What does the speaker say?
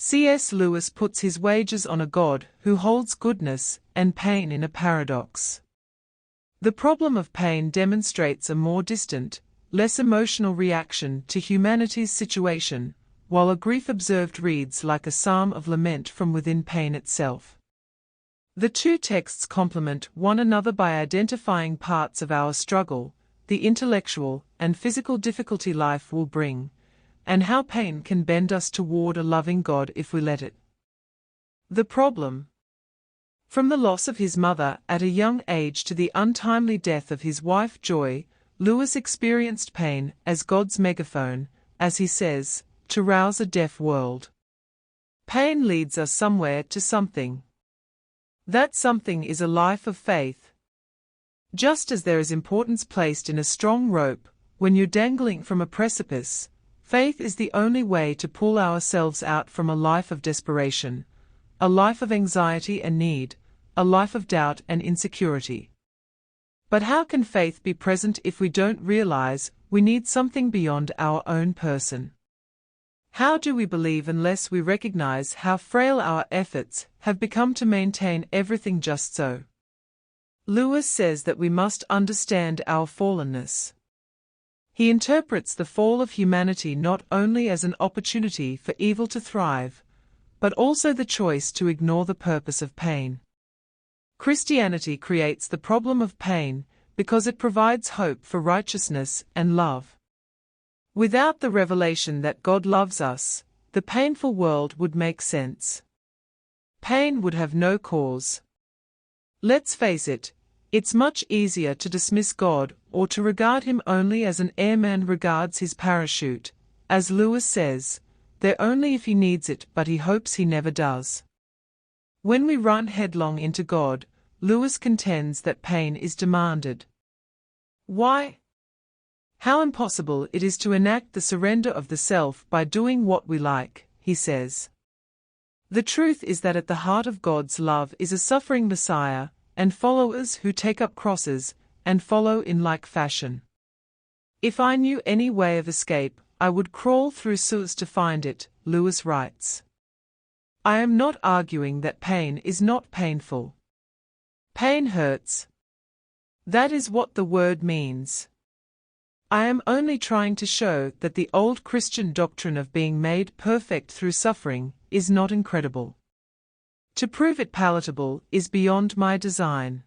C.S. Lewis puts his wagers on a God who holds goodness and pain in a paradox. The problem of pain demonstrates a more distant, less emotional reaction to humanity's situation, while a grief observed reads like a psalm of lament from within pain itself. The two texts complement one another by identifying parts of our struggle, the intellectual and physical difficulty life will bring, and how pain can bend us toward a loving God if we let it. The problem. From the loss of his mother at a young age to the untimely death of his wife Joy, Lewis experienced pain as God's megaphone, as he says, to rouse a deaf world. Pain leads us somewhere to something. That something is a life of faith. Just as there is importance placed in a strong rope, when you're dangling from a precipice, faith is the only way to pull ourselves out from a life of desperation, a life of anxiety and need, a life of doubt and insecurity. But how can faith be present if we don't realize we need something beyond our own person? How do we believe unless we recognize how frail our efforts have become to maintain everything just so? Lewis says that we must understand our fallenness. He interprets the fall of humanity not only as an opportunity for evil to thrive, but also the choice to ignore the purpose of pain. Christianity creates the problem of pain because it provides hope for righteousness and love. Without the revelation that God loves us, the painful world would make sense. Pain would have no cause. Let's face it, it's much easier to dismiss God or to regard him only as an airman regards his parachute, as Lewis says, there only if he needs it but he hopes he never does. When we run headlong into God, Lewis contends that pain is demanded. Why? How impossible it is to enact the surrender of the self by doing what we like, he says. The truth is that at the heart of God's love is a suffering Messiah, and followers who take up crosses, and follow in like fashion. If I knew any way of escape, I would crawl through sewers to find it, Lewis writes. I am not arguing that pain is not painful. Pain hurts. That is what the word means. I am only trying to show that the old Christian doctrine of being made perfect through suffering is not incredible. To prove it palatable is beyond my design.